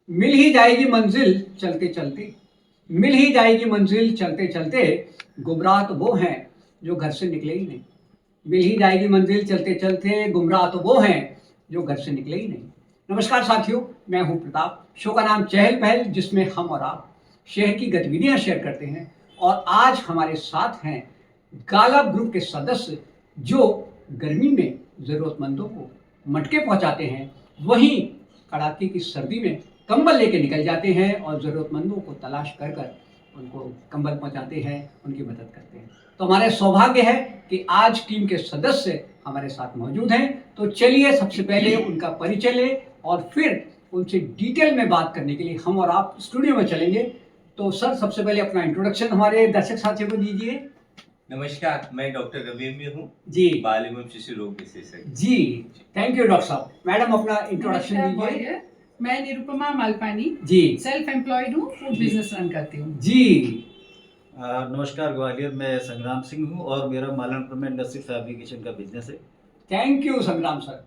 मिल ही जाएगी मंजिल चलते चलते, मिल ही जाएगी मंजिल चलते चलते, गुमराह तो वो हैं जो घर से निकले ही नहीं। मिल ही जाएगी मंजिल चलते चलते, गुमराह तो वो हैं जो घर से निकले ही नहीं। नमस्कार साथियों, मैं हूं प्रताप। शो का नाम चहल पहल, जिसमें हम और आप शहर की गतिविधियां शेयर करते हैं। और आज हमारे साथ हैं गालब ग्रुप के सदस्य, जो गर्मी में जरूरतमंदों को मटके पहुंचाते हैं, वहीं कड़ाके की सर्दी में कंबल लेके निकल जाते हैं और ज़रूरतमंदों को तलाश कर कर उनको कंबल पहुंचाते हैं, उनकी मदद करते हैं। तो हमारे सौभाग्य है कि आज टीम के सदस्य हमारे साथ मौजूद हैं। तो चलिए सबसे पहले उनका परिचय लें और फिर उनसे डिटेल में बात करने के लिए हम और आप स्टूडियो में चलेंगे। तो सर, सबसे पहले अपना इंट्रोडक्शन हमारे दर्शक साथियों को दीजिए। नमस्कार, मैं डॉक्टर रवि हूँ जी, बाल एवं शिशु रोग विशेषज्ञ। जी, थैंक यू डॉक्टर साहब। मैडम, अपना इंट्रोडक्शन नमस्कार दीजिए। ग्वालियर, मैं निरुपमा मालपानी जी सेल्फ एम्प्लॉयड हूँ, फूड बिजनेस रन करती हूँ। जी, नमस्कार ग्वालियर, मैं संग्राम सिंह हूँ और मेरा मालनपुर में इंडस्ट्री फैब्रिकेशन का बिजनेस है। थैंक यू संग्राम सर।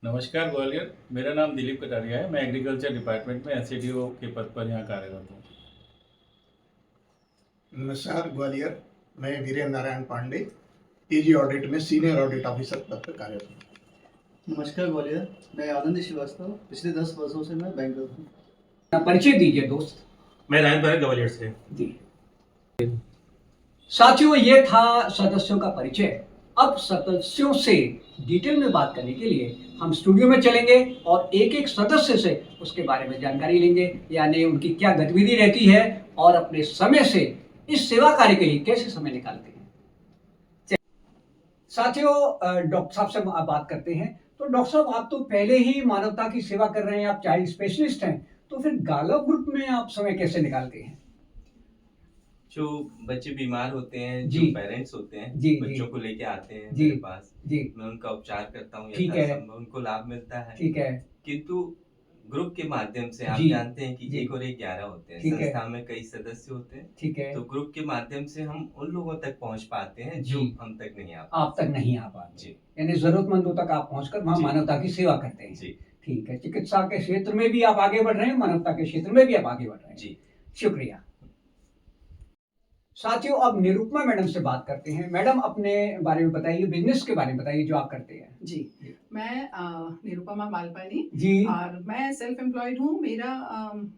नमस्कार ग्वालियर, मेरा नाम दिलीप कटारिया है। मैं एग्रीकल्चर डिपार्टमेंट में एसएडीओ के पद पर यहाँ कार्यरत हूँ। नमस्कार ग्वालियर, मैं वीरेंद्र नारायण पांडे एजी ऑडिट में सीनियर ऑडिट ऑफिसर पद पर कार्यरत हूँ। नमस्कार ग्वालियर, मैं आनंद श्रीवास्तव, पिछले 10 वर्षों से मैं बैंगलोर हूँ। परिचय दीजिए दोस्त। मैं रायन भरत ग्वालियर से। जी साथियों, ये था सदस्यों का परिचय। अब सदस्यों से डिटेल में बात करने के लिए हम स्टूडियो में चलेंगे और एक एक सदस्य से उसके बारे में जानकारी लेंगे, यानी उनकी क्या गतिविधि रहती है और अपने समय से इस सेवा कार्य के लिए कैसे समय निकालते हैं। साथियों, डॉक्टर साहब से आप बात करते हैं। तो डॉक्टर साहब, आप तो पहले ही मानवता की सेवा कर रहे हैं, आप चाइल्ड स्पेशलिस्ट हैं, तो फिर गालब ग्रुप में आप समय कैसे निकालते हैं? जो बच्चे बीमार होते हैं, जी। जो पेरेंट्स होते हैं, जी, बच्चों जी। को लेके आते हैं जी। मेरे पास, जी, मैं उनका उपचार करता हूँ, ठीक है। यथासंभव उनको लाभ मिलता है। ठीक है। किंतु ग्रुप के माध्यम से आप जी। जानते हैं कि जी। 1 और 1 11 होते हैं, ठीक है। संस्था में कई सदस्य होते हैं, ठीक है। तो ग्रुप के माध्यम से हम उन लोगों तक पहुंच पाते हैं जो जी। हम तक नहीं आ आप तक नहीं आ पाते, जी। यानी जरूरतमंदों तक आप पहुंचकर वहां जी। मानवता की सेवा करते हैं। जी ठीक है। चिकित्सा के क्षेत्र में भी आप आगे बढ़ रहे हैं, मानवता के क्षेत्र में भी आप आगे बढ़ रहे हैं। जी। शुक्रिया। साथियों, अब निरुपमा मैडम से बात करते हैं। मैडम, अपने बारे में बताइए, बिजनेस के बारे में बताइए जो आप करते हैं। जी, मैं निरुपमा मालपानी जी, और मैं सेल्फ एम्प्लॉयड हूँ। मेरा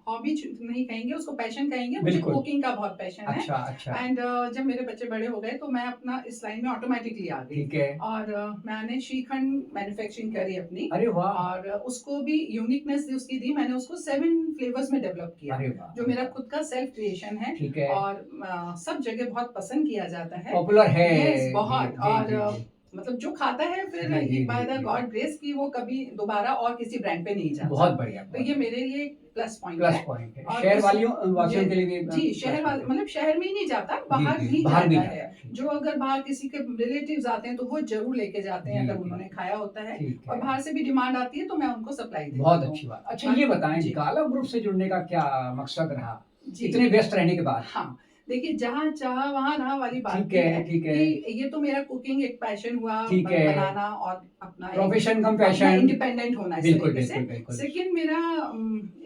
हॉबी नहीं कहेंगे, उसको पैशन कहेंगे। मुझे बिल्कुल। कुकिंग का बहुत पैशन है। अच्छा अच्छा, एंड जब मेरे बच्चे बड़े हो गए तो मैं अपना इस लाइन में ऑटोमेटिकली आ गई ठीक है। और मैंने श्रीखंड मैन्युफैक्चरिंग करी अपनी, अरे वाह, और उसको भी यूनिकनेस उसकी दी। मैंने उसको 7 फ्लेवर्स में डेवलप किया, अरे वाह, जो मेरा खुद का सेल्फ क्रिएशन है ठीक है। और सब जगह बहुत पसंद किया जाता है। पॉपुलर है। Yes, बहुत। जी, जी, और जी, जी। मतलब जो खाता है फिर जी, जी, बाय जी, द जी। गॉड ग्रेस की वो कभी दोबारा और किसी ब्रांड पे नहीं जाता। बहुत बढ़िया। तो ये मेरे लिए प्लस पॉइंट प्लस है। पॉइंट है और शहर उस- वासियों जी, के लिए भी। जी, शहर वाले मतलब शहर में ही नहीं जाता, बाहर जी, भी बाहर भी जाता जाता है। है। जो अगर बाहर किसी के रिलेटिव्स आते हैं तो वो जरूर लेके जाते हैं, जी, अगर जी। उन्होंने खाया होता है। ठीक और है। बाहर से भी डिमांड आती है तो मैं उनको सप्लाई देती हूँ। बहुत अच्छी बात। अच्छा, ये बताएं, जी। गालब ग्रुप से जुड़ने का क्या मकसद रहा जी। इतने व्यस्त रहने के बाद? हाँ, देखिए, जहाँ चाह वहाँ रहा वाली बात ठीक ये है, है ठीक है। कि ये तो मेरा कुकिंग एक पैशन हुआ, ठीक है। बनाना और अपना प्रोफेशन कम पैशन। इंडिपेंडेंट होना इस बिल्कुल तरीके से। बिल्कुल बिल्कुल। सेकंड, मेरा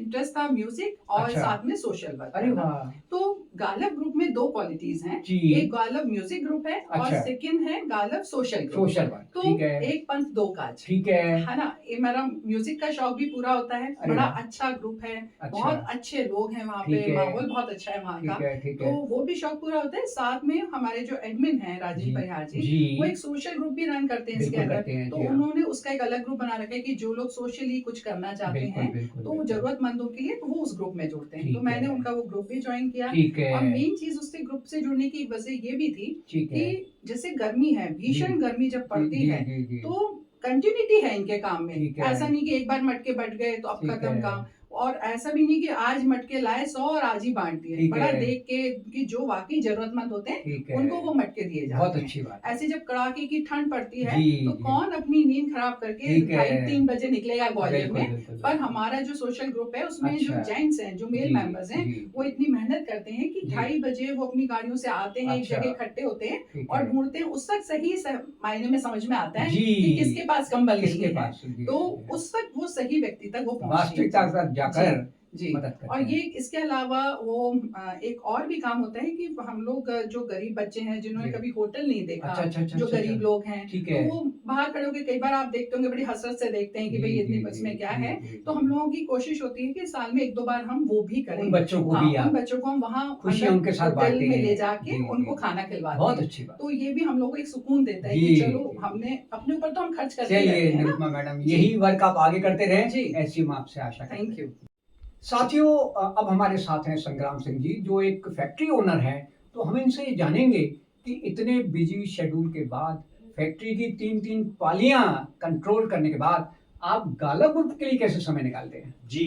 इंटरेस्ट था म्यूजिक और अच्छा। साथ में सोशल वर्क अरे करना। वाह, तो गालब ग्रुप में 2 क्वालिटीज हैं। जी। एक गालब म्यूजिक ग्रुप है और अच्छा। सेकंड है Ghalib social group. Social work, तो ठीक है। एक पंथ 2 काज, ठीक है। है ना। ये मेरा म्यूजिक का शौक भी पूरा होता है। अरे बड़ा वाह। अच्छा ग्रुप है, अच्छा, बहुत अच्छे लोग हैं वहाँ ठीक पे, है। माहौल बहुत अच्छा है वहाँ का। ठीक है, ठीक तो है। वो भी शौक पूरा होता है। साथ में हमारे जो एडमिन हैं जी, राजीव परिहार जी, जी। वो एक सोशल ग्रुप भी रन करते हैं इसके बिल्कुल अंदर। करते हैं, तो जी हाँ। उन्होंने उसका एक अलग ग्रुप बना रखा है कि जो लोग सोशली कुछ करना चाहते बिल्कुल हैं बिल्कुल तो बिल्कुल। जरूरतमंदों के लिए, तो वो उस ग्रुप में जुड़ते हैं। ठीक तो मैंने है। उनका वो ग्रुप भी ज्वाइन किया। ठीक है। और मेन चीज उससे ग्रुप से जुड़ने की वजह ये भी थी ठीक है। कि जैसे गर्मी है, भीषण जी। गर्मी जब पड़ती जी, है जी, जी। तो कंटिन्यूटी है इनके काम में। ठीक है। ऐसा नहीं कि एक बार मटके बट गए तो अब ठीक खत्म है। काम। और ऐसा भी नहीं कि आज मटके लाए 100 और आज ही बांट दिए, ठीक बड़ा है। देख के कि जो वाकई जरूरतमंद होते हैं ठीक है, उनको वो मटके दिए जाते बहुत हैं। अच्छी बात है। ऐसे जब कड़ाके की ठंड पड़ती है जी, तो जी। कौन अपनी नींद खराब करके ठीक है। 2:30-3 बजे निकलेगा ग्वालियर बिल्कुल, में। बिल्कुल, पर बिल्कुल। हमारा जो सोशल ग्रुप है उसमें जो अच्छा। जेंट्स हैं, जो मेल जी, मेंबर्स हैं, जी, वो इतनी मेहनत करते हैं कि जी। 2:30 बजे वो अपनी गाड़ियों से आते हैं, एक अच्छा। जगह इकट्ठे होते हैं ठीक और है। ढूंढते हैं। उस वक्त सही मायने में समझ में आता है जी। कि किसके पास कंबल किसके नहीं है, पास? जी, तो जी। उस वक्त वो सही व्यक्ति तक वो पहुंचती है। वास्तविकता तक जाकर जी। मदद करते और हैं। ये इसके अलावा वो एक और भी काम होता है कि हम लोग जो गरीब बच्चे हैं जिन्होंने जी। कभी होटल नहीं देखा, अच्छा, अच्छा, अच्छा, जो अच्छा, गरीब अच्छा। लोग हैं, ठीक तो है। वो बाहर खड़े होकर कई बार आप देखते होंगे बड़ी हसरत से देखते हैं कि जी, भाई जी, इतनी जी, बस में क्या जी, है। जी, तो जी। हम लोगों की कोशिश होती है कि साल में 1-2 बार हम वो भी करें। उन बच्चों को हाँ, भी उन आप बच्चों को हम वहाँ खुशियाँ उनके साथ होटल बांटें। में ले जाके जी, उनको जी। खाना खिलवाते बहुत हैं। अच्छी बात। तो ये भी हम लोगों को एक सुकून देता है जी, कि चलो जी। हमने अपने ऊपर तो हम खर्च करते ही रहते चलिए हैं ना। निरुपमा मैडम, जी। यही वर्क आप आगे करते रहें, जी। ऐसी हम आपसे आशा करते थैंक हैं। यू। साथियों, अब हमारे साथ हैं संग्राम सिंह जी, जो एक फैक्ट्री ओनर हैं। तो हम इनसे जानेंगे कि इतने बिजी शेड्यूल के बाद, फैक्ट्री की 3-3 पालियां कंट्रोल करने के बाद, आप गाला ग्रुप के लिए कैसे समय निकालते हैं? जी,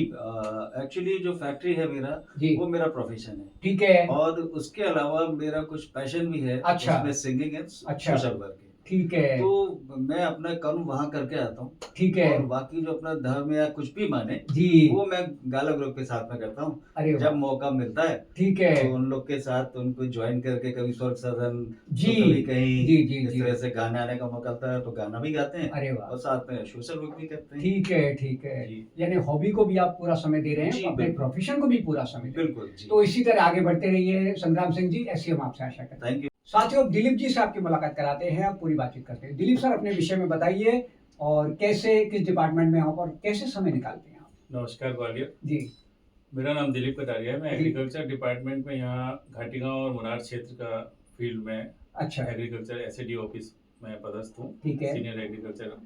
एक्चुअली जो फैक्ट्री है मेरा, जी। वो मेरा प्रोफेशन है। ठीक है। और उसके अलावा मेरा कुछ पैशन भी है। अच्छा। उसमें सिंगिंग है, अच्छा। सोशल वर्क है। ठीक है। तो मैं अपना कर्म वहाँ करके आता हूँ। ठीक है। और बाकी जो अपना धर्म या कुछ भी माने, जी। वो मैं गाला ग्रुप के साथ में करता हूँ। अरे वाह। जब मौका मिलता है ठीक है। तो उन लोग के साथ उनको ज्वाइन करके कभी स्वर्ग सदन, जी। तो कभी कहीं जी, जी, इस जी। तरह से गाने आने का मौका मिलता है तो गाना भी गाते हैं अरे वाह। और साथ में सोशल वर्क भी करते हैं। ठीक है, ठीक है। जी। यानी हॉबी को भी आप पूरा समय दे रहे जी, हैं, अपने बिल्कुल। प्रोफेशन को भी पूरा समय दे रहे हैं। बिल्कुल जी। तो इसी तरह आगे बढ़ते रहिए संग्राम सिंह जी, ऐसी हम आपसे आशा करते हैं। Thank you. साथियों, दिलीप जी से आपकी मुलाकात कराते हैं, आप पूरी बातचीत करते हैं। दिलीप सर, अपने विषय में बताइए और कैसे, किस डिपार्टमेंट में आप और कैसे समय निकालते हैं आप? नमस्कार ग्वालियर, जी। मेरा नाम दिलीप कटारिया है। मैं जी। एग्रीकल्चर डिपार्टमेंट में यहाँ घाटीगांव और मुरार क्षेत्र का फील्ड में अच्छा। एग्रीकल्चर एसएडी ऑफिस में पदस्थ हूँ। ठीक है। सीनियर एग्रीकल्चर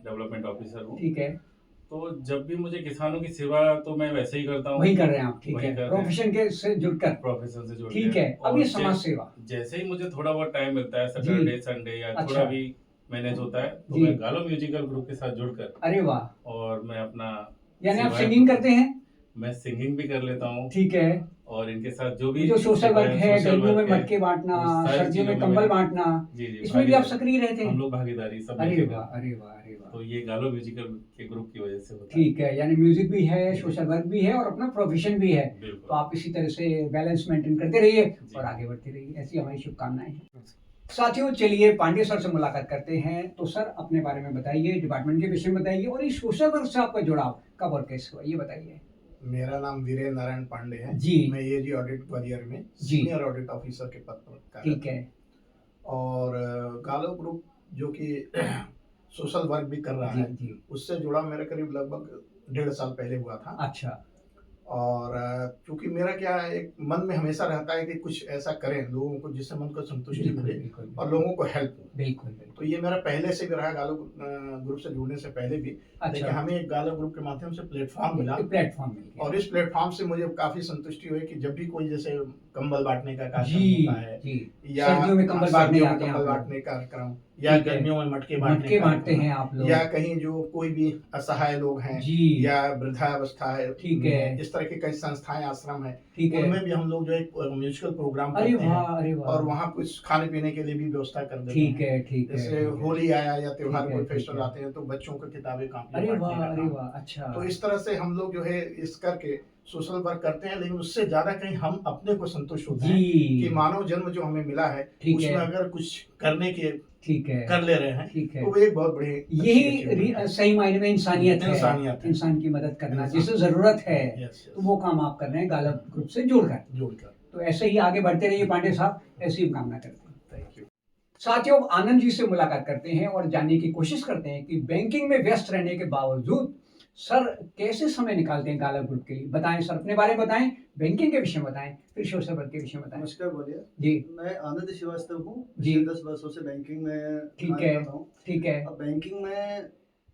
डेवलपमेंट ऑफिसर हूँ। ठीक है। तो जब भी मुझे किसानों की सेवा, तो मैं वैसे ही करता हूँ। वही कर रहे हैं आप, ठीक वही है, कर रहे हैं। प्रोफेशन के से जुड़कर। प्रोफेशन से जुड़ ठीक के। है। अब और ये समाज सेवा। जैसे ही मुझे थोड़ा बहुत टाइम मिलता है, सैटरडे संडे या अच्छा। थोड़ा भी मैनेज होता है, तो जी। मैं गालो म्यूजिकल ग्रुप के साथ जुड़कर अरे वाह। और मैं अपना यानी आप सेवाएं सिंगिंग करते हैं? मैं सिंगिंग भी कर लेता हूँ। ठीक है। और इनके साथ जो भी जो सोशल वर्क है, सोशल गर्मियों में वर्क है, मटके बांटना, उस सारी सर्दियों में चीजों कंबल मैं- बांटना, जी जी, इसमें भी आप भागीदारी। सक्रिय रहते हम हैं? लोग भागीदारी सब अरे मिलके वाह, करते हैं। अरे वाह, अरे वाह। तो ये गालो म्यूजिकल के ग्रुप की वजह से होता है। ठीक है, यानी म्यूजिक भी है, सोशल वर्क भी है और अपना प्रोफेशन भी है। तो बिल्कुल। आप इसी तरह से बैलेंस मेंटेन करते रहिए जी। और आगे बढ़ते रहिए, ऐसी हमारी शुभकामनाएं हैं। साथियों, चलिए पांडे सर से मुलाकात करते हैं। तो सर, अपने बारे में बताइए, डिपार्टमेंट के विषय में बताइए और इस सोशल वर्क से आपका जुड़ाव कब और कैसे हुआ, ये बताइए। मेरा नाम वीरेंद्र नारायण पांडे है। जी। मैं एजी ऑडिट ग्वालियर में जी। सीनियर ऑडिट ऑफिसर के पद पर कार्यरत ठीक है। हूं। और गालो ग्रुप जो कि सोशल वर्क भी कर रहा जी, है, जी। उससे जुड़ा मेरा करीब लगभग 1.5 साल पहले हुआ था। अच्छा। और चूंकि मेरा क्या है, एक मन में हमेशा रहता है कि कुछ ऐसा करें लोगों को जिससे मन को संतुष्टि बिल्कुल, मिले बिल्कुल, और लोगों को हेल्प हो। बिल्कुल, बिल्कुल। तो ये मेरा पहले से भी रहा, गालो ग्रुप से जुड़ने से पहले भी। लेकिन अच्छा। हमें एक गालो ग्रुप के माध्यम से प्लेटफॉर्म मिला प्लेटफॉर्म मिल गया। और इस प्लेटफॉर्म से मुझे काफी संतुष्टि हुई कि जब भी कोई जैसे कंबल बांटने का जी, कार्यक्रम होता है जी। या सर्दियों में कंबल बांटने सर्दियों में जाते हैं कंबल आप लोग। बांटने का कार्यक्रम या ठीक है। गर्मियों में मटके मटके बांटते कार्यक्रम, हैं आप लोग। या कहीं जो कोई भी असहाय लोग हैं जी। या वृद्धावस्था है, ठीक है। इस तरह की कई संस्थाएं, आश्रम है, ठीक है। उनमें भी हम लोग जो एक म्यूजिकल प्रोग्राम अरे करते वाह, हैं अरे वाह। और वहाँ कुछ खाने पीने के लिए भी व्यवस्था कर देते ठीक हैं। है, ठीक है। जैसे ठीक है। होली आया या त्योहार ठीक है, कोई ठीक फेस्टिवल है। आते हैं तो बच्चों को किताबें कापियां अरे बांटने वाह, का अरे काम। वाह, अच्छा। तो इस तरह से हम लोग जो है इस करके सोशल वर्क करते हैं, लेकिन उससे ज्यादा कहीं हम अपने को संतुष्ट होते हैं जी। कि मानव जन्म जो हमें मिला है ठीक उसमें है। अगर कुछ करने के ठीक है। कर ले रहे हैं ठीक है। तो वो एक बहुत बड़ी यही सही मायने में इंसानियत है। इंसानियत है। इंसान की मदद करना, इंसान- जिसे जरूरत है, Yes, yes. तो वो काम आप कर रहे हैं गाला ग्रुप से जुड़कर। जोड़कर। तो ऐसे ही आगे बढ़ते रहिए पांडे साहब, ऐसी ही कामना करते हैं। Thank you. साथियों, अब आनंद जी से मुलाकात करते हैं और जानने की कोशिश करते हैं कि बैंकिंग में व्यस्त रहने के बावजूद सर कैसे समय निकालते हैं गाला ग्रुप के लिए। बताएं सर, अपने बारे में बताएं, बैंकिंग के विषय में बताएं, फिर सोशल वर्क के विषय में बताएं। नमस्कार ग्वालियर, जी। मैं आनंद श्रीवास्तव हूँ। जी। पिछले 10 वर्षों से बैंकिंग में ठीक काम है। कर रहा हूँ। ठीक है। अब बैंकिंग में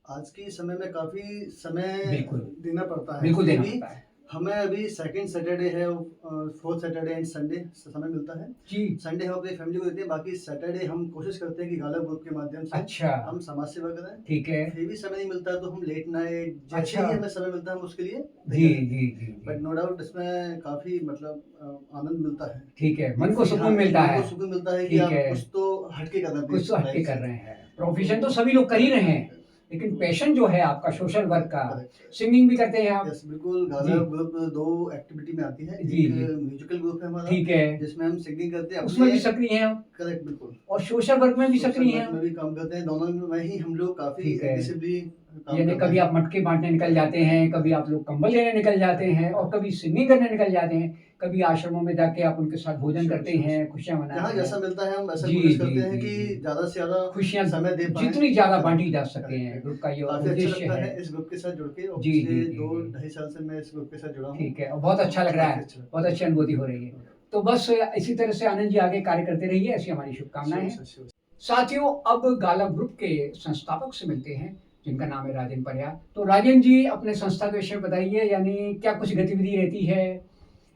आज के समय में काफी समय बिल्कुल। देना पड़ता है। बिल्कुल फिर देना भी पड़ता है। हमें अभी सेकंड सैटरडे है, फोर्थ सैटरडे एंड संडे समय मिलता है। जी। संडे हम अपनी फैमिली को देते हैं, बाकी सैटरडे हम कोशिश करते हैं कि गाला ग्रुप के माध्यम से अच्छा। हम समाज सेवा करें। ठीक है। फिर भी समय नहीं मिलता तो हम लेट नाइट जैसे अच्छा। ही हमें समय मिलता है हम उसके लिए जी जी जी बट जी। नो डाउट इसमें काफी मतलब आनंद मिलता है। ठीक है, मन को हाँ, सुकून मिलता मन है। को सुकून मिलता है कि ठीक आप है। कुछ तो हटके कर रहे हैं, कुछ तो हटके लाइफ कर से। रहे हैं। प्रोफेशन तो सभी लोग कर ही रहे हैं, लेकिन पैशन जो है आपका सोशल वर्क का, Correct. सिंगिंग भी करते हैं आप। यस बिल्कुल, गाला जी। ग्रुप 2 एक्टिविटी में आती है। जी, एक जी। म्यूजिकल ग्रुप है हमारा, ठीक है, जिसमें हम सिंगिंग करते हैं उसमें भी अपने। सक्रिय हैं आप, करेक्ट, बिल्कुल। और सोशल वर्क में भी सोशल सक्रिय वर्क हैं में आप। भी काम करते हैं, दोनों में ही हम लोग काफी ठीक है। एग्रेसिवली काम यानी करते कभी हैं। आप मटके बांटने निकल जाते हैं, कभी आप लोग कंबल लेने निकल जाते हैं, और कभी सिंगिंग करने निकल जाते हैं, कभी आश्रमों में जाके आप उनके साथ भोजन Sure, करते sure, हैं, sure. खुशियां जहाँ मनाते जैसा हैं। मिलता है हम ऐसा जी, कोशिश जी, करते हैं जी, कि जी। ज्यादा से ज्यादा खुशियां समय दे पाएं। जितनी ज्यादा बांटी जा सके हैं, ग्रुप का ये काफी अच्छा उद्देश्य लगता है। है इस ग्रुप के साथ जुड़ के, और जी, जी, पिछले जी, 2-2.5 साल से मैं इस ग्रुप के साथ जुड़ा हूँ। ठीक है, और बहुत अच्छा लग रहा है, काफी अच्छा। बहुत अच्छी अनुभूति हो रही है। तो बस इसी तरह से आनंद जी आगे कार्य करते रहिए, ऐसी हमारी शुभकामनाएं हैं। Sure, sure, sure. साथियों, अब गाला ग्रुप के संस्थापक से मिलते हैं, जिनका नाम है राजन परिहार। तो राजन जी, अपने संस्था के विषय में बताइए, यानी क्या कुछ गतिविधि रहती है?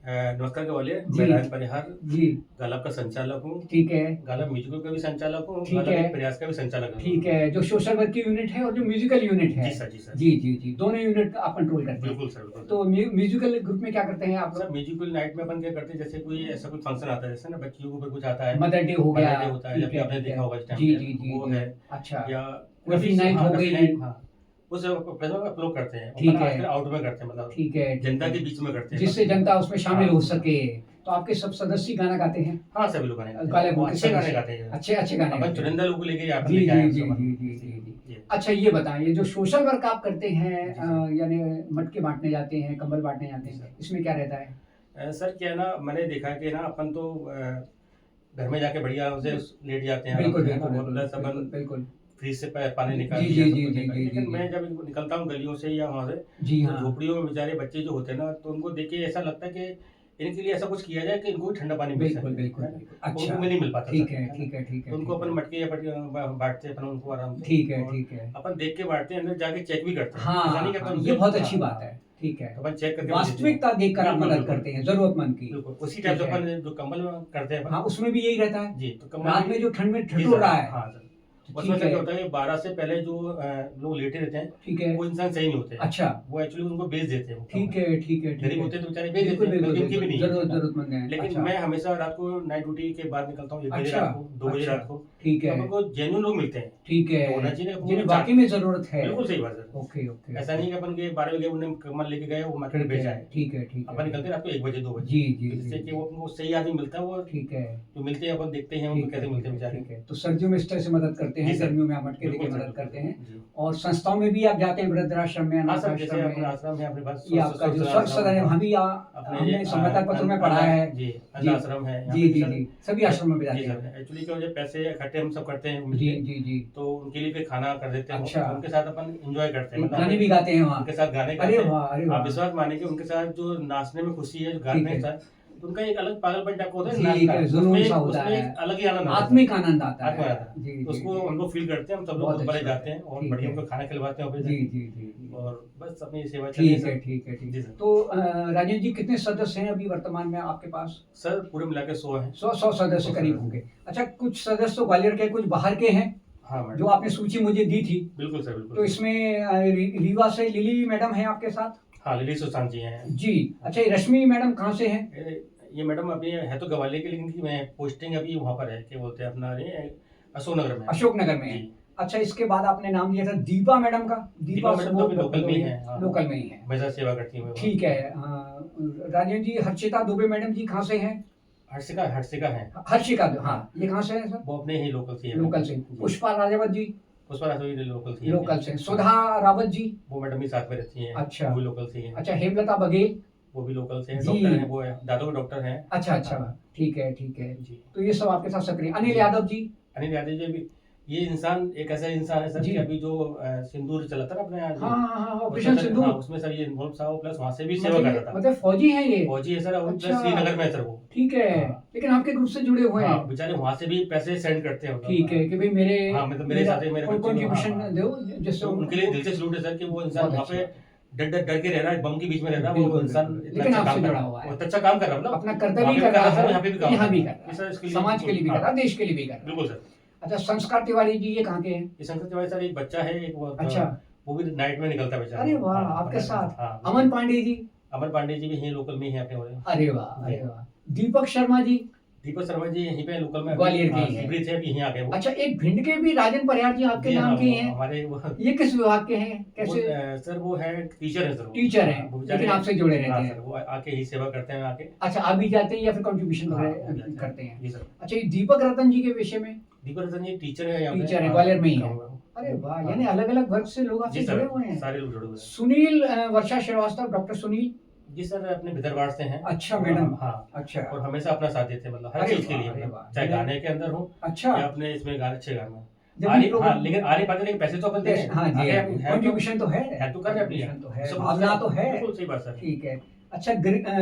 नमस्कार ग्वालियर, जी। मैं राजन परिहार जी। गालब का संचालक हूँ। ठीक है। गालब म्यूजिकल का भी संचालक हूँ, ठीक गालब है। एक प्रयास का भी संचालक हूँ। ठीक है, जो सोशल वर्क की यूनिट है और जो म्यूजिकल यूनिट है। जी सर, जी सर। जी जी जी, दोनों यूनिट आप कंट्रोल करते हैं। बिल्कुल सर, बिल्कुल। तो म्यूजिकल ग्रुप में क्या करते हैं आप सर लोग? म्यूजिकल नाइट में अपन क्या करते हैं, जैसे कोई ऐसा कोई फंक्शन आता है, जैसे ना बच्चियों के ऊपर कुछ आता है, मदर डे हो गया। मदर डे होता है, ठीक जब आपने ठीक देखा होगा इस टाइम जी पे, जी जी वो जी। है। अच्छा। या रफी नाइट हो रफी गई। नाइट, हाँ, उस अपलोड करते हैं। ठीक अपन है। आजकल आउट में करते हैं, मतलब ठीक है। जनता के बीच में करते हैं, जिससे जनता उसमें शामिल हाँ। हो सके। तो आपके सब सदस्य गाना गाते हैं? हाँ सभी लोग गाने गाते हैं। गाले वो ग्रुप के अच्छे गाने सदस्य। गाते हैं, अच्छे अच्छे गाने अपन गाते हैं। चुनिंदा लोगों को लेके यहाँ पर जी लेके आए जी हैं जी सब। जी जी जी जी। जी। अच्छा, ये बताइए, जो सोशल वर्क आप करते हैं, जी, सर। यानी मटके बांटने जाते हैं, कंबल बांटने जाते जी, हैं, सर। इसमें क्या रहता है? सर क्या है ना, मैंने देखा कि ना अपन तो घर में जाके बढ़िया से लेट जाते हैं, बिल्कुल आराम से, बिल्कुल और बिल्कुल प्लस अपन बिल्कुल। फ्रिज से पानी निकाल जी, लिया, जी, सब जी, कुछ जी, निकाल- जी, लेकिन जी, मैं जी। जब निकलता हूँ गलियों से या वहाँ से, जी तो हाँ। झोपड़ियों में बेचारे बच्चे जो होते हैं ना, तो उनको देख के ऐसा लगता है कि इनके लिए ऐसा कुछ किया जाए कि इनको भी ठंडा पानी मिल बिल्कुल सके। बिल्कुल है ना? बिल्कुल। तो अच्छा, उनको नहीं मिल पाता ठीक सर, है ना? ठीक है ठीक है। तो उनको ठीक अपन है। मटके या बांटते हैं अपन उनको आराम से। ठीक है और ठीक है। अपन देख के बांटते हैं, अंदर जाके चेक भी करते हैं। हाँ ऐसा नहीं कि हाँ, अपन ये बहुत अच्छी हाँ, बात है। ठीक है, अपन चेक करके वास्तविकता देखकर आप बिल्कुल, मदद बिल्कुल। करते हैं जरूरतमंद की। बिल्कुल उसी टाइप से ठीक है। अपन जो कंबल करते हैं अपन, हाँ, उसमें भी यही रहता है। जी, तो कंबल रात में जो ठंड में जी ठिठुर सर, रहा है। हाँ सर। ठीक उसमें से है। क्या होता है, 12 से पहले जो लोग लेटे रहते हैं, ठीक है। वो इंसान सही नहीं होते हैं। अच्छा। वो एक्चुअली उनको बेच देते हैं वो ठीक कंबल। है ठीक है ठीक गरीब है। होते हैं तो बेचारे बेच देते बिल्कुल हैं, बिल्कुल लेकिन उनकी भी बिल्कुल, नहीं है। जरूरतमंद है। लेकिन अच्छा। मैं हमेशा रात को नाइट ड्यूटी के बाद निकलता हूँ, 1 बजे अच्छा, रात को, 2 बजे अच्छा। रात को, ठीक तो है अपन को जेन्युइन लोग मिलते हैं। ठीक है, तो होना चाहिए कि जिन्हें वो वाकई में जरूरत है। बिल्कुल सही बात है। Okay okay. ऐसा नहीं कि अपन के 12 बजे उन्हें कमल लेके गए, वो मार्केट में बेच आए। ठीक है ठीक है। अपन निकलते हैं रात को 1 बजे 2 बजे, जी जी जिससे जी। कि वो अपने को सही आदमी मिलता है, वो ठीक है जो मिलते हैं अपन देखते हैं उनको ठीक है कैसे मिलते हैं बेचारे। ठीक है। तो सर्दियों में इस तरह से मदद करते हैं, जी सर। गर्मियों में आप मटके देके बिल्कुल सर, मदद करते हैं। जी। और संस्थाओं में भी आप जाते हैं, वृद्धाश्रम में, हाँ सर, अनाथ जैसे आश्रम अपने में। आश्रम है अपने पास, ये आपका जो स्वर्ग सदन है, हमने समाचार पत्र में पढ़ा है। जी, जी अनाश्रम है यहाँ जी पे जी सर। जी, सभी आश्रमों में जी जाते हैं। सर, एक्चुअली क्या हो जाए, पैसे इकट्ठे हम सब करते हैं जी मिलके, जी जी। तो उनके लिए फिर खाना कर देते हैं। अच्छा। उनके साथ अपन एंजॉय करते हैं, गाने भी गाते हैं वहाँ। उनके साथ गाने अरे गाते हैं। वाह अरे आप वाह। विश्वास माने कि उनके साथ जो नाचने में खुशी है, जो ठीक गाने है। में था, तो उनका एक अलग पागलपन टाइप का होता है ठीक नाच का। है, जुनून उसमें- सा होता उसमें है। एक अलग ही आनंद आता है। आत्मिक आनंद आता आत्मा है। आता है। जी जी, उसको जी। हम लोग फील करते हैं, हम सब लोग बहुत गुब्बारे अच्छी जाते बात हैं है। और ठीक बढ़िया है। उनको खाना खिलवाते हैं वहाँ पे जी जाके। जी जी जी। और बस अपनी सेवा चल रही ठीक है सर। ठीक है ठीक जी है। सर। तो राजेश जी, कितने सदस्य हैं अभी वर्तमान में आपके पास? सर पूरे मिला के 100 है। 100 सदस्य 100 करीब सदस्य। होंगे। अच्छा, कुछ सदस्य तो ग्वालियर के, कुछ बाहर के हैं, हाँ मैडम, जो आपने सूची मुझे दी थी। बिल्कुल सर, बिल्कुल। तो इसमें रीवा से लिली मैडम है आपके साथ? हाँ, लिली सुशांत जी हैं। जी। अच्छा, ये रश्मि मैडम कहाँ से हैं? ये मैडम अभी है तो ग्वालियर की, लेकिन इनकी मैं पोस्टिंग अभी वहाँ पर है, क्या बोलते हैं अपना अशोकनगर में। अशोकनगर में है। जी। अच्छा, इसके बाद आपने नाम लिया था दीपा मैडम का। दीपा मैडम तो अभी लोकल में ही है, हाँ। लोकल में ही है। हमेशा सेवा करती है वो। ठीक है। राजेश जी, हर्षिता दुबे मैडम जी कहाँ से हैं? हर्षिका है। हर्षिका, हाँ, ये कहाँ से है सर? वो अपने ही लोकल से है। लोकल से। जी। पुष्पा राजावत जी पुष्पा राठौर लोकल से है। लोकल से। सुधा रावत जी? वो मैडम भी साथ में रहती हैं। अच्छा। वो भी लोकल से ही है। अच्छा, हेमलता बघेल? वो भी लोकल से है, जी। डॉक्टर हैं, वो दादों के डॉक्टर हैं। अच्छा अच्छा, ठीक है ठीक है। जी। तो ये सब आपके साथ सक्रिय। अनिल यादव जी? अनिल यादव जी भी, ये इंसान एक ऐसा इंसान है सर जी। कि अभी जो सिंदूर चला था ना अपने यहाँ, हाँ हाँ हाँ, उसमें ऑपरेशन सर- सिंदूर। हाँ, उसमें सर ये इन्वॉल्व था, प्लस वहाँ से भी सेवा कर रहा था। मतलब फौजी हैं ये? फौजी है सर, और प्लस अच्छा। श्रीनगर में है सर वो। ठीक है। हाँ। लेकिन आपके ग्रुप से जुड़े हुए हाँ, हैं? बेचारे वहाँ से भी पैसे सेंड करते हैं। ठीक है कि भाई मेरे हाँ, मतलब मेरे साथ ही मेरे बच्चे को, कंट्रीब्यूशन हाँ, दो, जिससे तो उनके लिए दिल से सलूट है सर कि वो इंसान बहुत वहाँ पे डर के रह रहा है, बम के बीच में रह रहा है, वो बिल्कुल, इंसान बिल्कुल। इतना लेकिन अच्छा आपसे काम कर जुड़ा रहा हुआ है। है, बहुत अच्छा काम कर रहा है, मतलब अपना कर्तव्य वहाँ भी पे कर रहा सर, है, यहाँ पे भी काम यहाँ भी कर कर रहा रहा है। सर, इसके है, लिए समाज के लिए भी कर रहा है, देश के लिए भी कर रहा है। बिल्कुल सर। अच्छा, संस्कार तिवारी जी ये कहाँ के हैं? ये संसद तिवारी सर एक बच्चा है, एक अच्छा, वो भी नाइट में निकलता है बेचारा। अरे वाह, हाँ, आपके मतलब- साथ हाँ, अमन पांडे जी, अमर पांडे जी भी यहीं लोकल में ही हैं अपने वाले। अरे वाह, अरे वाह। दीपक शर्मा जी, दीपक शर्मा जी यहीं पे लोकल में ग्वालियर के ही हैं। सिमरी थे, अभी यहीं आ गए वो। अच्छा, एक भिंड के भी राजन परिहार जी आपके जी नाम हाँ, के ही हैं, हमारे ये किस विभाग के हैं, कैसे? सर वो है टीचर है सर, वो। टीचर हैं, वो बेचारे- लेकिन आपसे जुड़े रहते हाँ, हैं। सर, वो आके ही सेवा करते हैं आके। अच्छा, अभी जाते हैं या फिर कंट्रीब्यूशन हाँ, वगैरह अभी जाते हैं। करते हैं? जी सर। अच्छा, ये दीपक रतन जी के विषय में? दीपक रतन जी टीचर है यहाँ पे। टीचर है, हाँ, ग्वालियर में ही है। हाँ, अरे वाह, हाँ। यानी अलग अलग वर्ग से लोग आपसे जी जुड़े सर, हुए हैं। सारे लोग जुड़े हुए हैं। सुनील वर्षा श्रीवास्तव, डॉक्टर सुनील, जी सर अपने भिदरवाड़ से हैं। अच्छा मैडम, हाँ, अच्छा और हमेशा अपना साथ देते हैं, मतलब हर अरे चीज के वाह, लिए, अरे मतलब वाह। चाहे गाने के अंदर हो अच्छा, या अपने इसमें गाने अच्छे गाने जब आ भी नहीं, हाँ, प्रोग्राम- लेकिन आ नहीं पाते, लेकिन पैसे तो अपन दे रहे हैं। हाँ जी, आगे हम- है तो- कंट्रीब्यूशन तो है, है तो कर रहे हैं अपनी, contribution तो है, सब भावना तो है। बिल्कुल सही बात सर। ठीक है। अच्छा,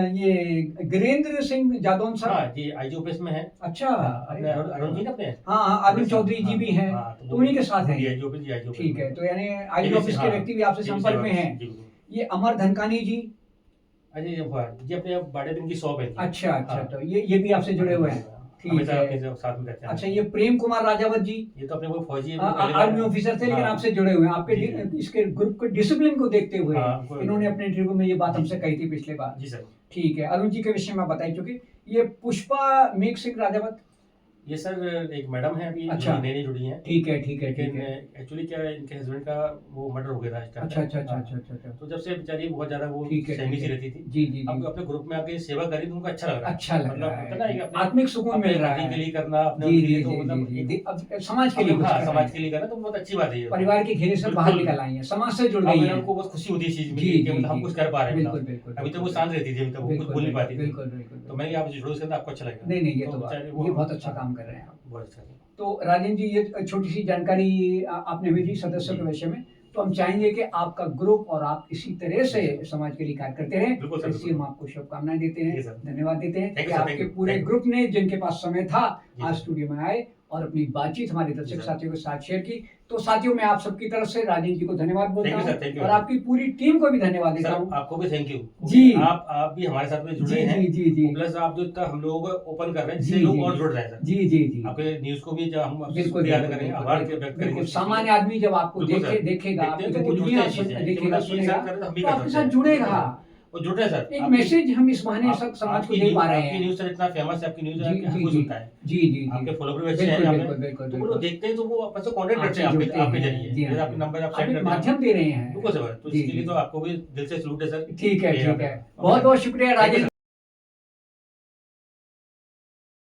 ये गिरेंद्र सिंह जादौन साहब, हाँ जी, आईजी ऑफिस में है। अच्छा, अपने अरे अरुण जी ना अपने। हाँ हाँ, अरुण चौधरी जी भी हैं, हाँ, तो उन्हीं के साथ हैं। आईजी ऑफिस, जी आईजी ऑफिस ठीक है, में। तो यानी आई जी, ऑफिस के हाँ, व्यक्ति भी आपसे जी, संपर्क में जी, हैं। जी, बिल्कुल। ये अमर धनकानी जी, अजय जी अपने बाड़े दिन की शॉप है जी। अच्छा अच्छा, हाँ। तो ये भी आपसे जुड़े हुए हैं। ठीक हमेशा है। अपने साथ में रहते हैं। अच्छा, ये प्रेम कुमार राजावत जी, ये तो अपने वो फौजी है, वो पहले आर्मी का- ऑफिसर थे, लेकिन हाँ। आपसे जुड़े हुए हैं। आपके जी। इसके ग्रुप के डिसिप्लिन को देखते हुए हाँ, हमको- इन्होंने अपने इंटरव्यू में ये बात जी। हमसे कही थी पिछले बार। जी सर। ठीक है, अरुण जी के विषय में बताई चुकी। ये पुष्पा मेघ सिंह राजावत, ये सर एक मैडम है, अभी अच्छा। नई नई जुड़ी हैं। ठीक है ठीक है ठीक लेकिन है। एक्चुअली क्या है, इनके हस्बैंड का वो मर्डर हो गया था इस टाइम अच्छा पे। अच्छा अच्छा हाँ। अच्छा अच्छा अच्छा। तो जब से बेचारी बहुत ज्यादा वो ठीक है, सहमी ठीक सी है। रहती थी। जी जी अब जी, अपने ग्रुप में आके सेवा करी तो उनको अच्छा लग रहा है। अच्छा लग मतलब रहा होता है ना कि है, अपने- आत्मिक सुकून अपने मिल रहा पति के है। लिए करना, अपने जी उनके जी लिए तो जी मतलब जी एक- जी, अब समाज के लिए कुछ हाँ, कर रहे समाज हैं। के लिए करना तो बहुत अच्छी बात है ये। परिवार के घेरे से बाहर बिल्कुल। निकल आई है, समाज से जुड़ अब गई है। उनको बहुत खुशी होती है इस चीज में जी, कि जी, मतलब हम जी। कुछ कर पा रहे हैं। बिल्कुल मतलब। बिल्कुल। अभी तक वो शांत रहती थी, अभी तक वो कुछ बोल नहीं पाती थी। बिल्कुल बिल्कुल। तो मैंने कहा आप जुड़ो इसके अंदर, आपको अच्छा लगेगा। नहीं नहीं, ये तो बेचारे ये बहुत अच्छा काम कर रहे हैं आप। बहुत अच्छा। तो राजन जी, ये छोटी सी जानकारी आपने हुई थी सदस्यों के विषय में, तो हम चाहेंगे कि आपका ग्रुप और आप इसी तरह से समाज के लिए कार्य करते रहें। बिल्कुल सर, इसलिए हम आपको शुभकामनाएं देते जी हैं, सर। धन्यवाद देते हैं Thank कि you sir, आपके thank you, पूरे thank you। ग्रुप ने, जिनके पास समय था, जी आज सर। स्टूडियो में आए और अपनी बातचीत हमारे दर्शक जी सर। साथियों के साथ शेयर की। तो साथियों, मैं आप सबकी तरफ से राजन जी को धन्यवाद बोलता Thank you हूँ sir, thank you। और आपकी पूरी टीम को भी धन्यवाद देता सर हूँ। आपको भी थैंक यू जी। आप भी हमारे साथ में जुड़े जी हैं। जी जी जी प्लस आप जो इतना हम लोगों को ओपन कर रहे हैं, जी, जिससे लोग जी, और जी। जुड़ रहे हैं सर। जी जी जी, आपके न्यूज को भी जब हम बिल्कुल शुक्रिया अदा बिल्कुल, करेंगे, बिल्कुल, आभार बिल्कुल, व्यक्त करेंगे। बिल्कुल। सामान्य आदमी जब आपको बिल्कुल सर। देखेगा, देखते आपकी हैं तो वो गतिविधियां जुड़ते हैं चीजें। देखेगा, मतलब ये सुनेगा, सब करें तो हम भी तो कर आपके सकते साथ हैं। जुड़ेगा। वो जुड़ रहे हैं सर। एक आपकी- मैसेज हम इस बहाने आप- समाज को आपकी दे न्यूज- पा रहे आपकी हैं। न्यूज सर इतना फेमस है, आपकी न्यूज जी, हर जी, कोई जी। सुनता है। जी जी जी, आपके फॉलोवर भी अच्छे बिल्कुल हैं यहाँ बिल्कुल पे। बिल्कुल तो वो बिल्कुल। लोग देखते हैं तो वो आपस में कांटेक्ट करते आपसे हैं जुड़ते आपके हैं। जरिए। जी हाँ, जैसे आपके नंबर आप आप सेंड एक करते हैं। माध्यम दे रहे हैं। बिल्कुल सर, तो जी, इसके लिए जी। तो आपको भी दिल से सलूट है सर। ठीक है ये ठीक आप- है, बहुत बहुत शुक्रिया Thank you, राजेश।